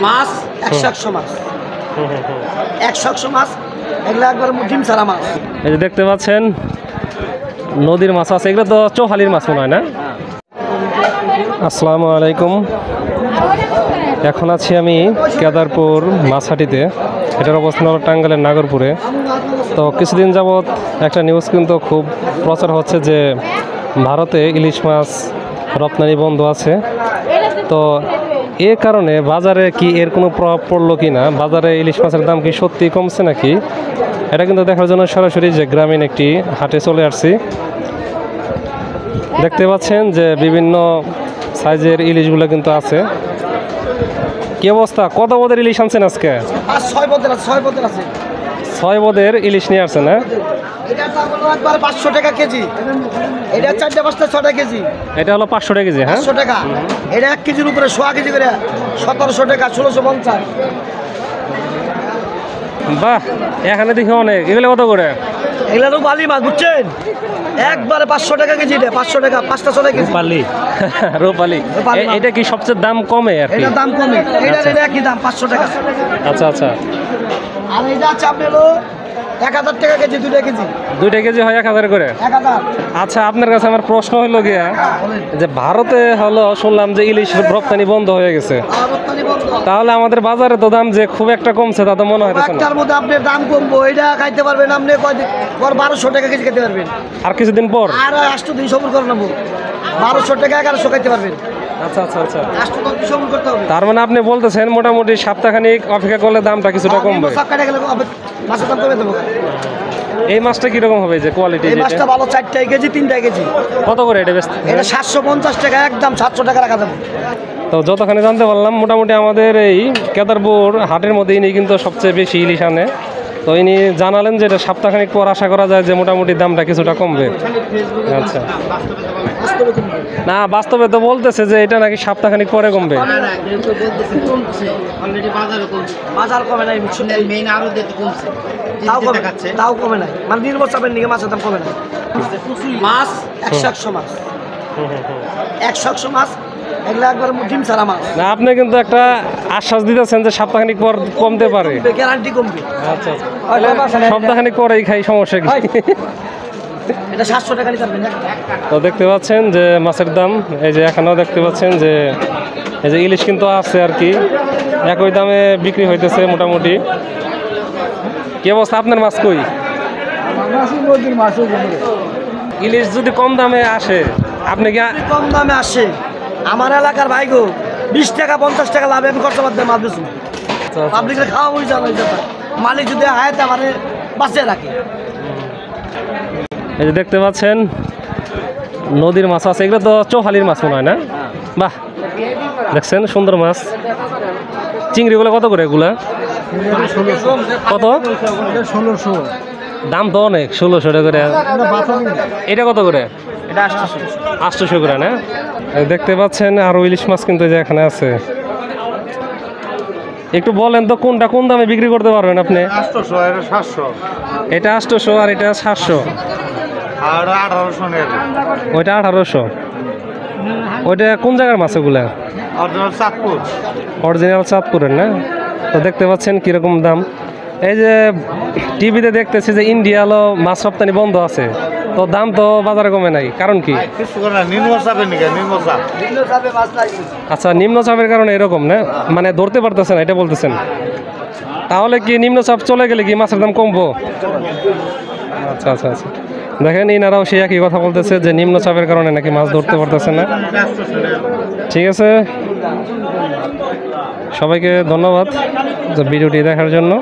মাছ 100 মাছ 100 মাছ এগুলো একবার ডিম ছাড়া মাছ। এই যে দেখতে পাচ্ছেন নদীর মাছ আছে, এগুলো তো চৌহালির মাছ মনে হয় না? আসসালামু আলাইকুম। এখন আছি আমি কেদারপুর মাছহাটিতে, এটার অবস্থান হলো টাঙ্গাইলের নাগরপুরে। তো কিছুদিন যাবৎ একটা নিউজ কিন্তু খুব প্রচার হচ্ছে যে ভারতে ইলিশ মাছ রপ্তানি বন্ধ আছে। তো এ কারণে বাজারে কি এর কোনো প্রভাব পড়লো কি না, বাজারে ইলিশ মাছের দাম কি সত্যি কমছে নাকি, এটা কিন্তু দেখার জন্য সরাসরি যে গ্রামীণ একটি হাটে চলে আসছি। দেখতে পাচ্ছেন যে বিভিন্ন সাইজের ইলিশগুলো কিন্তু আছে। কি অবস্থা, কত পদের ইলিশ আনছেন আজকে? 6 পদের আছে 6 পদের ইলিশ নিয়ে আসছেন না? এটা দাম হলো একবার 500 টাকা কেজি, এটা 4টা 5টা 6টা কেজি, এটা হলো 500 টাকা কেজি। হ্যাঁ 500 টাকা। এটা 1 কেজির উপরে 100 কেজি করে 1700 টাকা, 1650। বাহ, এখানে দেখি অনেক। এগুলো কত করে? এগুলো তো বালি মাছ, বুঝছেন? একবারে 500 টাকা কেজি, এটা 500 টাকা 5টা 6টা কেজি। রূপালি রূপালি এটা কি সবচেয়ে দাম কমে আর কি? এটা দাম কমে, এটা একই দাম 500 টাকা। আচ্ছা আচ্ছা। আর এটা আছে আপনার হলো 1000 টাকা কেজি, 2টা কেজি। 2টা কেজি হয় 1000 করে? 1000। আচ্ছা, আপনার কাছে আমার প্রশ্ন হলো গিয়া যে ভারতে হলো শুনলাম যে ইলিশ রপ্তানি বন্ধ হয়ে গেছে, তাহলে আমাদের বাজারে তো দাম যে খুব একটা কমছে তা তো মনে হয় না। একটার মধ্যে আপনার দাম কমবো, এটা খাইতে পারবেন আপনি কয়দিন পর 1200 টাকা কেজি খেতে পারবেন। আর কিছুদিন পর আর 8 দিন সবুর করে নেবো, 1200 টাকা 1100 খাইতে পারবেন। আচ্ছা আচ্ছা আচ্ছা। 8 দিন সবুর করতে হবে। তার মানে আপনি বলতেছেন মোটামুটি সপ্তাহখানিক অপেক্ষা করলে দামটা কিছুটা কমবে। সব কাটা গেলে মাছের দাম কমে দেবো। এই মাছটা কিরকম হবে যে কোয়ালিটি? এই মাছটা ভালো, 4টা কেজি 3টা কেজি। কত করে এটা বেচতে? এটা 750 টাকা, একদম 700 টাকা রাখা যাবে। তো যতখানি জানতে পারলাম মোটামুটি আমাদের এই কেদারপুর হাটের মধ্যে ইনি কিন্তু সবচেয়ে বেশি ইলিশ আনে। তো ইনি জানালেন যে এটা সপ্তাহখানিক পর আশা করা যায় যে মোটামুটি দামটা কিছুটা কমবে। আচ্ছা, না বাস্তবে তো বলতেছে যে এটা নাকি সপ্তাহখানিক পরে কমবে। বাজার কমে নাই, তাও কমে নাই, মানে নির্ভর চাপের নিকে মাছের দাম কমে নাই। মাছ 100 মাছ 100 মাছ এগুলো একবার ডিম ছাড়া মাছ। না, আপনি কিন্তু একটা আশ্বাস দিতেছেন যে সপ্তাহখানিক পর কমতে পারে। গ্যারান্টি কমবে। আচ্ছা আচ্ছা, সপ্তাহখানিক পরেই খাই, সমস্যা কি? এটা 700 টাকা নিতে পারবেন। তো দেখতে পাচ্ছেন যে মাছের দাম, এই যে এখানেও দেখতে পাচ্ছেন যে এই যে ইলিশ কিন্তু আছে আর কি, একই দামে বিক্রি হইতেছে মোটামুটি। কি অবস্থা, আপনার মাছ কই? ইলিশ যদি কম দামে আসে আপনি কি? কম দামে আসে আমার এলাকার ভাই গো, 20 টাকা 50 টাকা লাভে আমি খরচা বাদ দিয়ে মাছ বেচুন। পাবলিকের খাওয়া হয়ে যাবে, মালিক যদি হায়াতে আমারে বাঁচিয়ে রাখে। এই যে দেখতে পাচ্ছেন নদীর মাছ আছে, এগুলো তো চৌহালির মাছ মনে হয় না? বাহ, দেখছেন সুন্দর মাছ। চিংড়িগুলো কত করে এগুলা? কত? 1600। দাম তো অনেক, 1600 টাকা করে। এটা কত করে? এটা 800 করে না? দেখতে পাচ্ছেন আরো ইলিশ মাছ কিন্তু যে এখানে আছে। একটু বলেন তো কোনটা কোন দামে বিক্রি করতে পারবেন আপনি? 800, এটা 700, এটা 800 আর এটা 700, আর 1800 টাকা। ওইটা 1800। ওইটা কোন জায়গার মাছ ওগুলা? অরিজিনাল চাঁদপুর। অরিজিনাল চাঁদপুরের না? তো দেখতে পাচ্ছেন কিরকম দাম। এই যে টিভিতে দেখতেছি যে ইন্ডিয়া হলো মাছ রপ্তানি বন্ধ আছে, তো দাম তো বাজারে কমে নাই, কারণ কি? আচ্ছা, নিম্নচাপের কারণে এরকম না, মানে ধরতে পারতেছে না এটা বলতেছেন। তাহলে কি নিম্নচাপ চলে গেলে কি মাছের দাম কমবো? আচ্ছা আচ্ছা আচ্ছা, দেখেন ইনারাও সেই একই কথা বলতেছে যে নিম্নচাপের কারণে নাকি মাছ ধরতে পারতেছে না। ঠিক আছে, সবাইকে ধন্যবাদ ভিডিওটি দেখার জন্য।